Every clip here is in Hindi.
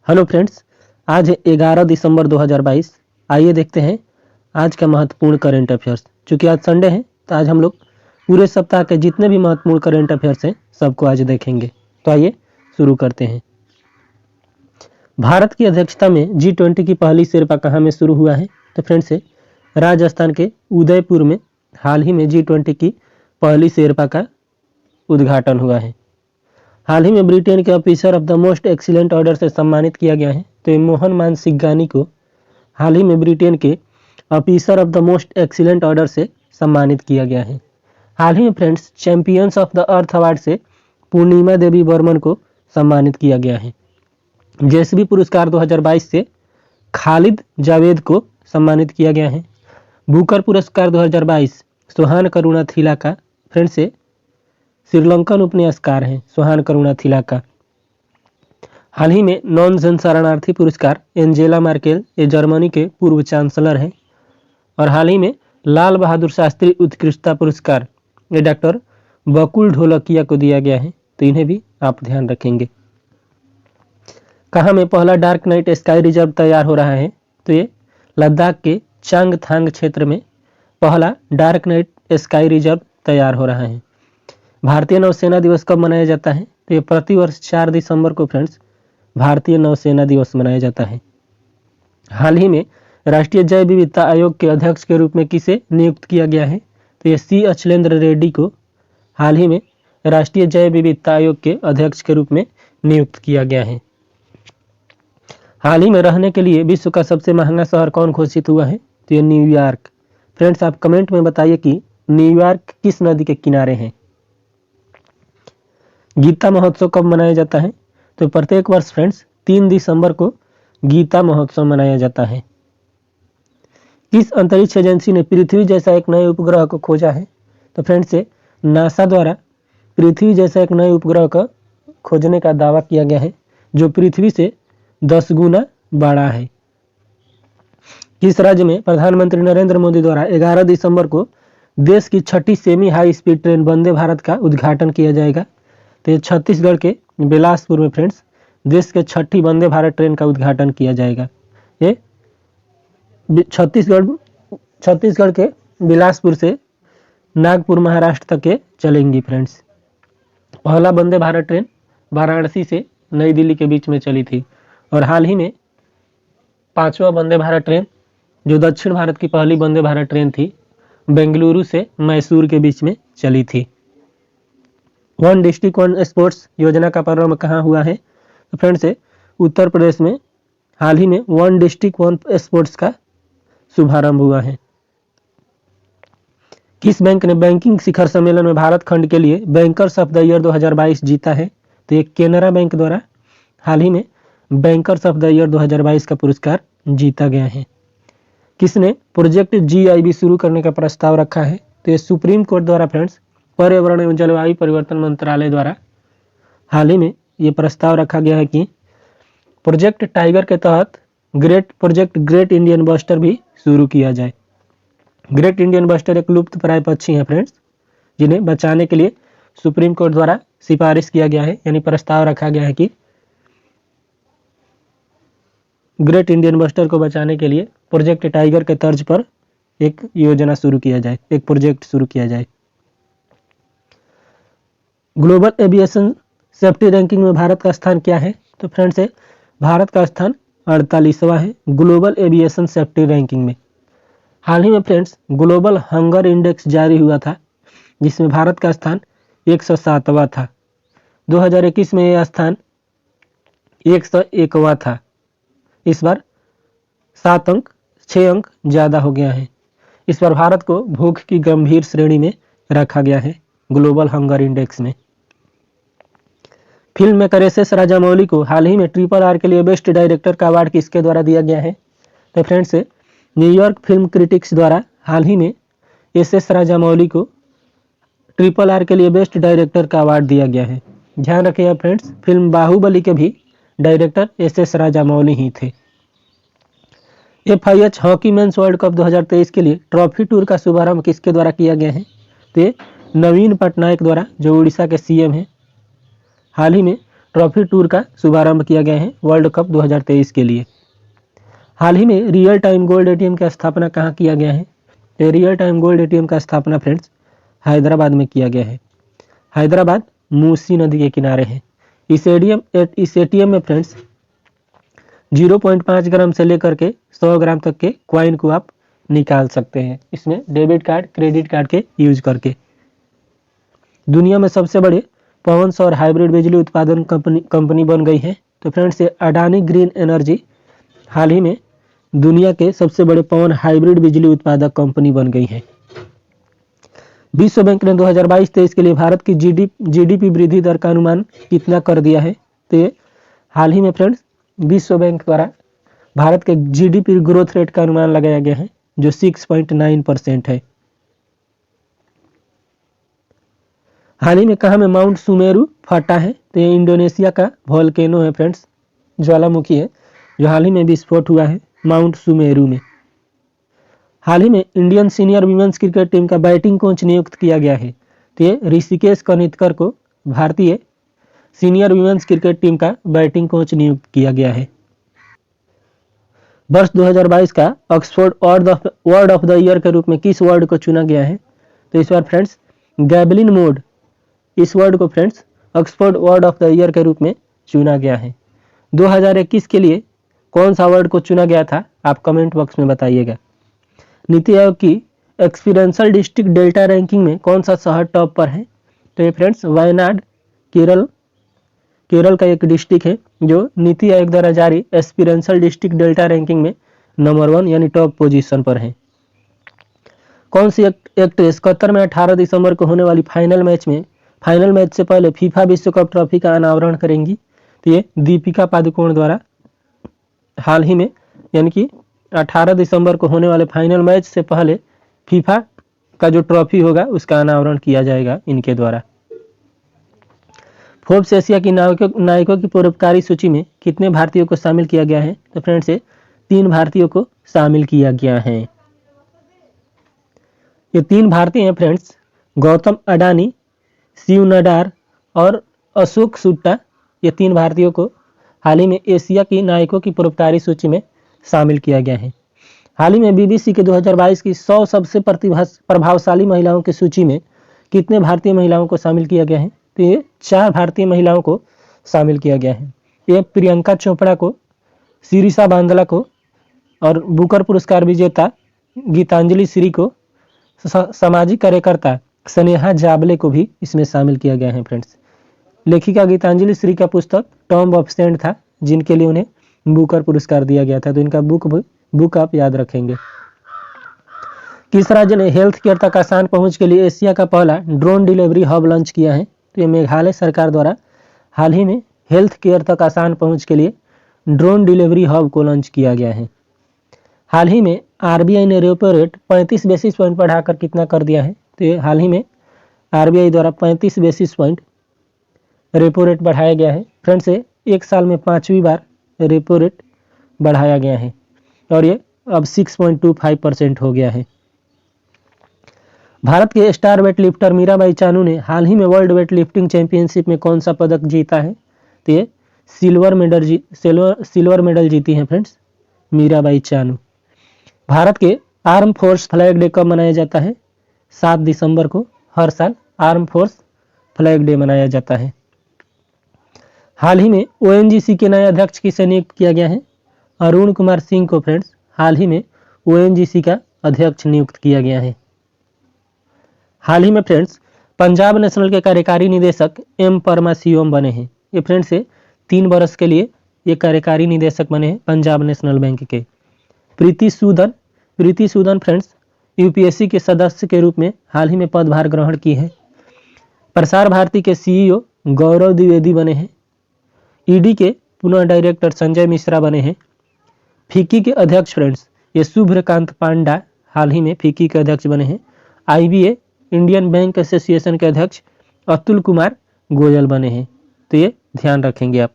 हेलो फ्रेंड्स, आज है 11 दिसंबर 2022। आइए देखते हैं आज का महत्वपूर्ण करंट अफेयर्स। चूँकि आज संडे है तो आज हम लोग पूरे सप्ताह के जितने भी महत्वपूर्ण करंट अफेयर्स हैं सबको आज देखेंगे। तो आइए शुरू करते हैं। भारत की अध्यक्षता में G20 की पहली शेरपा कहाँ में शुरू हुआ है? तो फ्रेंड्स राजस्थान के उदयपुर में हाल ही में G20 की पहली शेरपा का उद्घाटन हुआ है। हाल ही में ब्रिटेन के officer of the most excellent order से सम्मानित किया गया है। तो ये मोहन मान सिंघानी को हाल ही में ब्रिटेन के officer of the most excellent order से सम्मानित किया गया है। हाल ही में friends champions of the earth award से पूर्णिमा देवी बर्मन को सम्मानित किया गया है। जेएसबी पुरस्कार 2022 से खालिद जावेद को सम्मानित किया गया है। बुकर पुरस्कार 2022 सोहान करुणाथिला का फ्रेंड्स श्रीलंकन उपन्यासकार हैं सोहान करुणाथिला। हाल ही में नॉन शरणार्थी पुरस्कार एंजेला मार्केल ये जर्मनी के पूर्व चांसलर हैं। और हाल ही में लाल बहादुर शास्त्री उत्कृष्टता पुरस्कार ये डॉक्टर बकुल ढोलकिया को दिया गया है। तो इन्हें भी आप ध्यान रखेंगे। कहाँ में पहला डार्क नाइट स्काई रिजर्व तैयार हो रहा है? तो ये लद्दाख के चांगथांग क्षेत्र में पहला डार्क नाइट स्काई रिजर्व तैयार हो रहा है। भारतीय नौसेना दिवस कब मनाया जाता है? तो ये प्रतिवर्ष 4 दिसंबर को फ्रेंड्स भारतीय नौसेना दिवस मनाया जाता है। हाल ही में राष्ट्रीय जैव विविधता आयोग के अध्यक्ष के रूप में किसे नियुक्त किया गया है? तो ये सी अचलेंद्र रेड्डी को हाल ही में राष्ट्रीय जैव विविधता आयोग के अध्यक्ष के रूप में नियुक्त किया गया है। हाल ही में रहने के लिए विश्व का सबसे महंगा शहर कौन घोषित हुआ है? तो ये न्यूयॉर्क। फ्रेंड्स आप कमेंट में बताइए कि न्यूयॉर्क किस नदी के किनारे है। गीता महोत्सव कब मनाया जाता है? तो प्रत्येक वर्ष फ्रेंड्स 3 दिसंबर को गीता महोत्सव मनाया जाता है। किस अंतरिक्ष एजेंसी ने पृथ्वी जैसा एक नए उपग्रह को खोजा है? तो फ्रेंड्स नासा द्वारा पृथ्वी जैसा एक नए उपग्रह का खोजने का दावा किया गया है जो पृथ्वी से 10 गुना बड़ा है। किस राज्य में प्रधानमंत्री नरेंद्र मोदी द्वारा 11 दिसंबर को देश की 6ठी semi high speed train Vande Bharat का उद्घाटन किया जाएगा? तो ये छत्तीसगढ़ के बिलासपुर में फ्रेंड्स देश के 6ठी वंदे भारत ट्रेन का उद्घाटन किया जाएगा। ये छत्तीसगढ़ के बिलासपुर से नागपुर महाराष्ट्र तक के चलेंगी फ्रेंड्स। पहला वंदे भारत ट्रेन वाराणसी से नई दिल्ली के बीच में चली थी। और हाल ही में 5वां वंदे भारत ट्रेन जो दक्षिण भारत की पहली वंदे भारत ट्रेन थी बेंगलुरु से मैसूर के बीच में चली थी। वन डिस्ट्रिक्ट वन स्पोर्ट्स योजना का प्रारंभ कहाँ हुआ है? तो फ्रेंड्स उत्तर प्रदेश में हाल ही में वन डिस्ट्रिक्ट वन स्पोर्ट्स का शुभारंभ हुआ है। किस बैंक ने बैंकिंग शिखर सम्मेलन में भारत खंड के लिए बैंकर्स ऑफ द ईयर 2022 जीता है? तो ये केनरा बैंक द्वारा हाल ही में बैंकर्स ऑफ द ईयर 2022 का पुरस्कार जीता गया है। किसने प्रोजेक्ट GIB शुरू करने का प्रस्ताव रखा है? तो ये सुप्रीम कोर्ट द्वारा फ्रेंड्स पर्यावरण एवं जलवायु परिवर्तन मंत्रालय द्वारा हाल ही में ये प्रस्ताव रखा गया है कि प्रोजेक्ट टाइगर के तहत ग्रेट इंडियन बस्टर भी शुरू किया जाए। ग्रेट इंडियन बस्टर एक लुप्त प्राय पक्षी है फ्रेंड्स जिन्हें बचाने के लिए सुप्रीम कोर्ट द्वारा सिफारिश किया गया है यानी प्रस्ताव रखा गया है कि ग्रेट इंडियन बस्टर को बचाने के लिए प्रोजेक्ट टाइगर के तर्ज पर एक योजना शुरू किया जाए, एक प्रोजेक्ट शुरू किया जाए। ग्लोबल एविएशन सेफ्टी रैंकिंग में भारत का स्थान क्या है? तो फ्रेंड्स भारत का स्थान 48वां है ग्लोबल एविएशन सेफ्टी रैंकिंग में। हाल ही में फ्रेंड्स ग्लोबल हंगर इंडेक्स जारी हुआ था जिसमें भारत का स्थान 107वां था। 2021 में यह स्थान 101वां था। इस बार 6 अंक ज़्यादा हो गया है। इस बार भारत को भूख की गंभीर श्रेणी में रखा गया है ग्लोबल हंगर इंडेक्स में। फिल्म मेकर एस राजामौली को हाल ही में RRR के लिए बेस्ट डायरेक्टर का अवार्ड किसके द्वारा दिया गया है? तो फ्रेंड्स न्यूयॉर्क फिल्म क्रिटिक्स द्वारा हाल ही में एस राजामौली को RRR के लिए बेस्ट डायरेक्टर का अवार्ड दिया गया है। ध्यान रखिएगा फ्रेंड्स फिल्म बाहुबली के भी डायरेक्टर एस राजामौली ही थे। FIH hockey mains world cup 2023 के लिए ट्रॉफी टूर का शुभारंभ किसके द्वारा किया गया है? तो ये नवीन पटनायक द्वारा जो उड़ीसा के CM हैं। हाल ही में ट्रॉफी टूर का शुभारंभ किया गया है वर्ल्ड कप 2023 के लिए। हाल ही में रियल टाइम गोल्ड एटीएम की स्थापना कहाँ किया गया है? तो रियल टाइम गोल्ड एटीएम का स्थापना फ्रेंड्स हैदराबाद में किया गया है। हैदराबाद मूसी नदी के किनारे है। इस एटीएम में फ्रेंड्स 0.5 ग्राम से लेकर के 100 ग्राम तक के क्वाइन को आप निकाल सकते हैं इसमें डेबिट कार्ड क्रेडिट कार्ड के यूज करके। दुनिया में सबसे बड़े पवन सौर हाइब्रिड बिजली उत्पादन कंपनी बन गई है। तो फ्रेंड्स ये अडानी ग्रीन एनर्जी हाल ही में दुनिया के सबसे बड़े पवन हाइब्रिड बिजली उत्पादक कंपनी बन गई है। विश्व बैंक ने 2022-23 के लिए भारत की जीडीपी वृद्धि दर का अनुमान कितना कर दिया है? तो ये हाल ही में फ्रेंड्स विश्व बैंक द्वारा भारत के जीडीपी ग्रोथ रेट का अनुमान लगाया गया है जो 6.9% है। हाल ही में कहाँ में माउंट सुमेरु फटा है? तो ये इंडोनेशिया का वोल्केनो है फ्रेंड्स, ज्वालामुखी है जो हाल ही में विस्फोट हुआ है माउंट सुमेरु में। हाल ही में Indian senior women's cricket team का बैटिंग कोच नियुक्त किया गया है। तो ये ऋषिकेश कनितकर को भारतीय सीनियर विमेंस क्रिकेट टीम का बैटिंग कोच नियुक्त किया गया है। वर्ष 2022 का Oxford word of the year के रूप में किस वर्ड को चुना गया है? तो इस बार फ्रेंड्स गैबलिन मोड इस वर्ड को friends Oxford word of the year के रूप में चुना गया है। 2021 के लिए कौन सा वर्ड को चुना गया था आप कमेंट बॉक्स में बताइएगा। नीति आयोग की एक्सपीरियंशियल डिस्ट्रिक्ट डेल्टा रैंकिंग में कौन सा शहर टॉप पर है? तो ये फ्रेंड्स वायनाड केरल का एक डिस्ट्रिक्ट है जो नीति आयोग द्वारा जारी एक्सपीरियंशियल डिस्ट्रिक्ट डेल्टा रैंकिंग में नंबर 1 यानी टॉप पोजीशन पर है। कौन सी एक्ट्रेस कतर में 18 दिसंबर को होने वाली फाइनल मैच से पहले फीफा विश्व कप ट्रॉफी का अनावरण करेंगी? तो ये दीपिका पादुकोण द्वारा हाल ही में यानी कि 18 दिसंबर को होने वाले फाइनल मैच से पहले फीफा का जो ट्रॉफी होगा उसका अनावरण किया जाएगा इनके द्वारा। फोर्ब्स एशिया की नायकों की परोपकारी सूची में कितने भारतीयों को शामिल किया गया है? तो फ्रेंड्स 3 भारतीयों को शामिल किया गया है। ये 3 भारतीय हैं फ्रेंड्स, गौतम अडानी, शिव नडार और अशोक सुट्टा। ये 3 भारतीयों को हाल ही में एशिया की नायकों की परोपकारी सूची में शामिल किया गया है। हाल ही में बीबीसी के 2022 की 100 सबसे प्रभावशाली महिलाओं की सूची में कितने भारतीय महिलाओं को शामिल किया गया है? तो ये 4 भारतीय महिलाओं को शामिल किया गया है। ये प्रियंका चोपड़ा को, शिरीषा बांदला को और बुकर पुरस्कार विजेता गीतांजलि श्री को, सामाजिक कार्यकर्ता स्नेहा जाबले को भी इसमें शामिल किया गया है फ्रेंड्स। लेखिका गीतांजलि श्री का पुस्तक टॉम्ब ऑफ सेंट था जिनके लिए उन्हें बुकर पुरस्कार दिया गया था, तो इनका बुक आप याद रखेंगे। किस राज्य ने हेल्थ केयर तक आसान पहुंच के लिए एशिया का पहला ड्रोन डिलीवरी हब लॉन्च किया है? तो ये मेघालय सरकार द्वारा हाल ही में हेल्थ केयर तक आसान पहुंच के लिए ड्रोन डिलीवरी हब को लॉन्च किया गया है। हाल ही में आरबीआई ने रेपो रेट 35 बेसिस पॉइंट बढ़ाकर कितना कर दिया है? तो ये हाल ही में आरबीआई द्वारा 35 बेसिस पॉइंट रेपो रेट बढ़ाया गया है फ्रेंड्स। एक साल में 5वीं बार रेपो रेट बढ़ाया गया है और ये अब 6.25% हो गया है। भारत के star weight lifter Mirabai Chanu ने हाल ही में वर्ल्ड वेट लिफ्टिंग चैंपियनशिप में कौन सा पदक जीता है? तो ये सिल्वर मेडल जीती हैं फ्रेंड्स मीराबाई चानू। भारत के आर्म फोर्स फ्लैग डे कब मनाया जाता है? 7 दिसंबर को हर साल आर्म फोर्स फ्लैग डे मनाया जाता है। हाल ही में ओएनजीसी के नए अध्यक्ष किसे नियुक्त किया गया है? अरुण कुमार सिंह को फ्रेंड्स हाल ही में ओएनजीसी का अध्यक्ष नियुक्त किया गया है। हाल ही में फ्रेंड्स पंजाब नेशनल के कार्यकारी निदेशक एम परमाशिवम बने हैं। ये फ्रेंड्स 3 वर्ष के लिए ये कार्यकारी निदेशक बने हैं पंजाब नेशनल बैंक के। प्रीति सूदन फ्रेंड्स यूपीएससी के सदस्य के रूप में हाल ही में पदभार ग्रहण की है। प्रसार भारती के सीईओ गौरव द्विवेदी बने हैं। ईडी के पुनः डायरेक्टर संजय मिश्रा बने हैं। फिक्की के अध्यक्ष फ्रेंड्स ये शुभ्रकांत पांडा हाल ही में फिक्की के अध्यक्ष बने हैं। आईबीए इंडियन बैंक एसोसिएशन के अध्यक्ष अतुल कुमार गोयल बने हैं, तो ये ध्यान रखेंगे आप।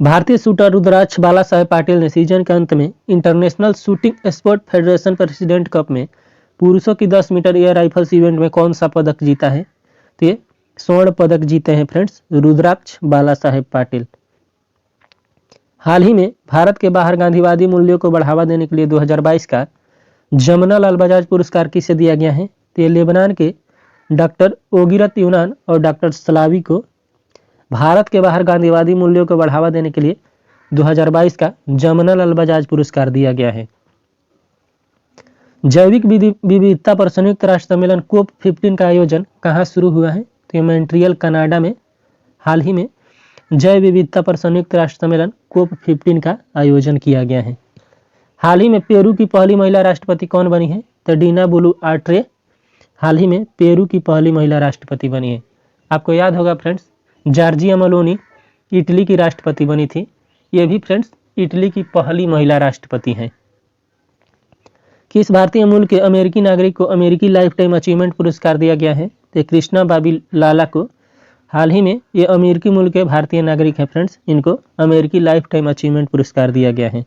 भारतीय शूटर रुद्राक्ष बाला साहेब पाटिल ने सीजन के अंत में international shooting sport federation president cup में पुरुषों की 10 मीटर एयर राइफल्स इवेंट में कौन सा पदक जीता है? तो ये स्वर्ण पदक जीते हैं फ्रेंड्स रुद्राक्ष बाला साहेब पाटिल। हाल ही में भारत के बाहर गांधीवादी मूल्यों को बढ़ावा देने के लिए 2022 का जमुना लाल बजाज पुरस्कार किसे दिया गया है? तो ये लेबनान के डॉक्टर ओगिरत यूनान और डॉक्टर सलावी को भारत के बाहर गांधीवादी मूल्यों को बढ़ावा देने के लिए 2022 का जमुना लाल बजाज पुरस्कार दिया गया है। जैविक विविधता पर संयुक्त राष्ट्र सम्मेलन कोप 15 का आयोजन कहाँ शुरू हुआ है? तो ये मॉन्ट्रियल कनाडा में हाल ही में जैव विविधता पर संयुक्त राष्ट्र सम्मेलन कोप 15 का आयोजन किया गया है। हाल ही में पेरू की पहली महिला राष्ट्रपति कौन बनी है? तो डीना बोलुआर्टे हाल ही में पेरू की पहली महिला राष्ट्रपति बनी है। आपको याद होगा फ्रेंड्स, जॉर्जिया मेलोनी इटली की राष्ट्रपति बनी थी। ये भी फ्रेंड्स इटली की पहली महिला राष्ट्रपति हैं। किस भारतीय मूल के अमेरिकी नागरिक को अमेरिकी लाइफ टाइम अचीवमेंट पुरस्कार दिया गया है? तो कृष्णा बाबी लाला को हाल ही में ये अमेरिकी मूल के भारतीय नागरिक है फ्रेंड्स, इनको अमेरिकी लाइफ टाइम अचीवमेंट पुरस्कार दिया गया है।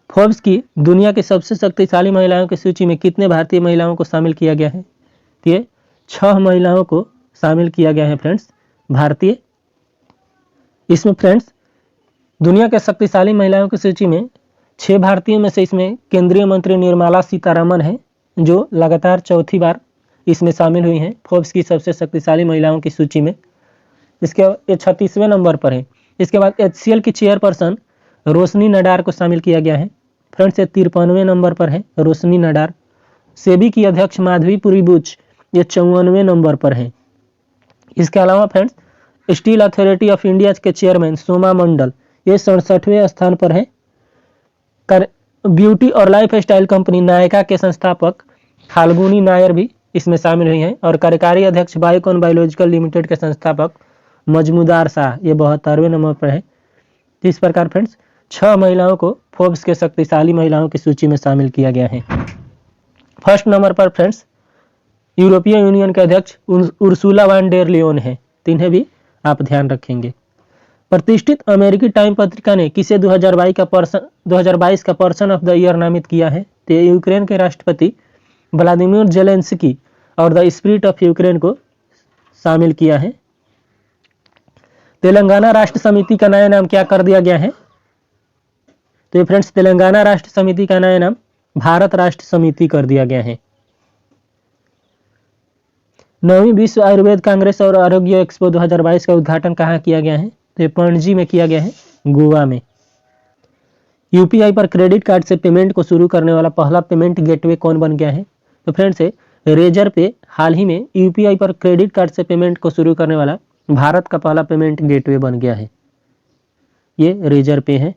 फोर्ब्स की दुनिया की सबसे शक्तिशाली महिलाओं की सूची में कितने भारतीय महिलाओं को शामिल किया गया है? तो ये 6 महिलाओं को शामिल किया गया है फ्रेंड्स भारतीय। इसमें फ्रेंड्स दुनिया के शक्तिशाली महिलाओं की सूची में 6 भारतीयों में से इसमें केंद्रीय मंत्री निर्मला सीतारमण है, जो लगातार चौथी बार इसमें शामिल हुई हैं फोर्ब्स की सबसे शक्तिशाली महिलाओं की सूची में। इसके ये 36वें नंबर पर है। इसके बाद HCL की चेयरपर्सन रोशनी नडार को शामिल किया गया है फ्रेंड्स, ये 53वें नंबर पर है रोशनी नडार। सेबी की अध्यक्ष माधवी पुरी बुच ये 54वें नंबर पर है। इसके अलावा friends steel authority of India के चेयरमैन सोमा मंडल ये 67वें स्थान पर है। ब्यूटी और लाइफ स्टाइल कंपनी नायका के संस्थापक फाल्गुनी नायर भी इसमें शामिल हुई हैं और कार्यकारी अध्यक्ष बायोकॉन बायोलॉजिकल लिमिटेड के संस्थापक मजमूदार शाह ये 72वें नंबर पर है। इस प्रकार फ्रेंड्स 6 महिलाओं को फोर्ब्स के शक्तिशाली महिलाओं की सूची में शामिल किया गया है। फर्स्ट नंबर पर फ्रेंड्स यूरोपीय यूनियन के अध्यक्ष उर्सुला वान डेर लियोन है, तो इन्हें भी आप ध्यान रखेंगे। प्रतिष्ठित अमेरिकी टाइम पत्रिका ने किसे 2022 का पर्सन ऑफ द ईयर नामित किया है? तो यूक्रेन के राष्ट्रपति व्लादिमीर जेलेंस्की और द स्पिरिट ऑफ यूक्रेन को शामिल किया है। तेलंगाना राष्ट्र समिति का नया नाम क्या कर दिया गया है? तो फ्रेंड्स तेलंगाना राष्ट्र समिति का नया नाम भारत राष्ट्र समिति कर दिया गया है। 9वीं विश्व आयुर्वेद कांग्रेस और आरोग्य एक्सपो 2022 का उद्घाटन कहाँ किया गया है? तो पणजी में किया गया है, गोवा में। यूपीआई पर क्रेडिट कार्ड से पेमेंट को शुरू करने वाला पहला पेमेंट गेटवे कौन बन गया है? तो फ्रेंड्स रेजर पे हाल ही में यूपीआई पर क्रेडिट कार्ड से पेमेंट को शुरू करने वाला भारत का पहला पेमेंट गेटवे बन गया है, ये रेजर पे है।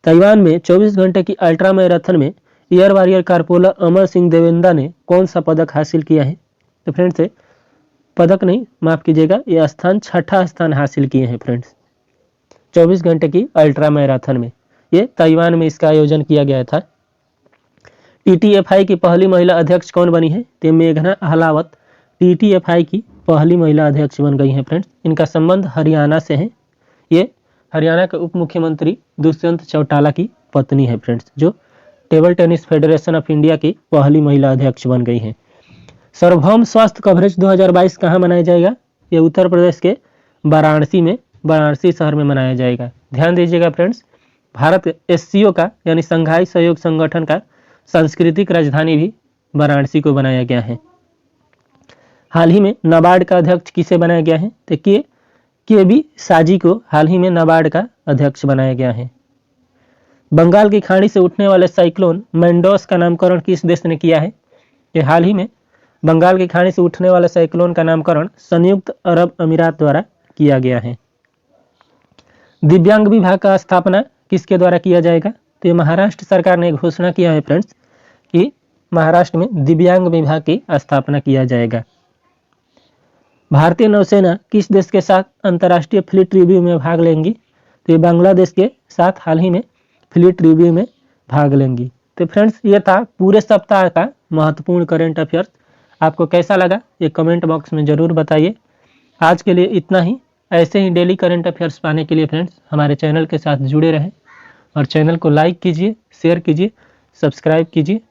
ताइवान में 24 घंटे की अल्ट्रा मैराथन में एयर वॉरियर कारपोलर अमर सिंह देवेंदा ने कौन सा पदक हासिल किया है? तो फ्रेंड्स पदक नहीं, माफ कीजिएगा, ये स्थान 6ठा स्थान हासिल किए हैं फ्रेंड्स 24 घंटे की अल्ट्रा मैराथन में। ये ताइवान में इसका आयोजन किया गया था। टीटीएफआई की पहली महिला अध्यक्ष कौन बनी है? तो मेघना अहलावत टीटीएफआई की पहली महिला अध्यक्ष बन गई हैं फ्रेंड्स। इनका संबंध हरियाणा से है। ये हरियाणा के उप मुख्यमंत्री दुष्यंत चौटाला की पत्नी है फ्रेंड्स, जो table tennis federation of India की पहली महिला अध्यक्ष बन गई हैं। सार्वभौम स्वास्थ्य कवरेज 2022 कहाँ मनाया जाएगा? ये उत्तर प्रदेश के वाराणसी में, वाराणसी शहर में मनाया जाएगा। ध्यान दीजिएगा फ्रेंड्स, भारत एससीओ का यानी संघाई सहयोग संगठन का सांस्कृतिक राजधानी भी वाराणसी को बनाया गया है। हाल ही में नाबार्ड का अध्यक्ष किसे बनाया गया है? तो के बी साजी को हाल ही में नाबार्ड का अध्यक्ष बनाया गया है। बंगाल की खाड़ी से उठने वाले साइक्लोन मैंडोस का नामकरण किस देश ने किया है? कि हाल ही में बंगाल की खाड़ी से उठने वाले साइक्लोन का नामकरण संयुक्त अरब अमीरात द्वारा किया गया है। दिव्यांग विभाग का स्थापना किसके द्वारा किया जाएगा? तो ये महाराष्ट्र सरकार ने घोषणा किया है फ्रेंड्स कि महाराष्ट्र में दिव्यांग विभाग की स्थापना किया जाएगा। भारतीय नौसेना किस देश के साथ अंतर्राष्ट्रीय फ्लीट रिव्यू में भाग लेंगी? तो ये बांग्लादेश के साथ हाल ही में फ्लीट रिव्यू में भाग लेंगी। तो फ्रेंड्स ये था पूरे सप्ताह का महत्वपूर्ण करंट अफेयर्स। आपको कैसा लगा ये कमेंट बॉक्स में ज़रूर बताइए। आज के लिए इतना ही। ऐसे ही डेली करंट अफेयर्स पाने के लिए फ्रेंड्स हमारे चैनल के साथ जुड़े रहें और चैनल को लाइक कीजिए, शेयर कीजिए, सब्सक्राइब कीजिए।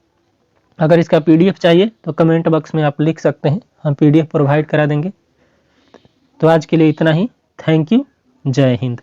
अगर इसका PDF चाहिए तो कमेंट बॉक्स में आप लिख सकते हैं, हम PDF प्रोवाइड करा देंगे। तो आज के लिए इतना ही। Thank you. जय हिंद।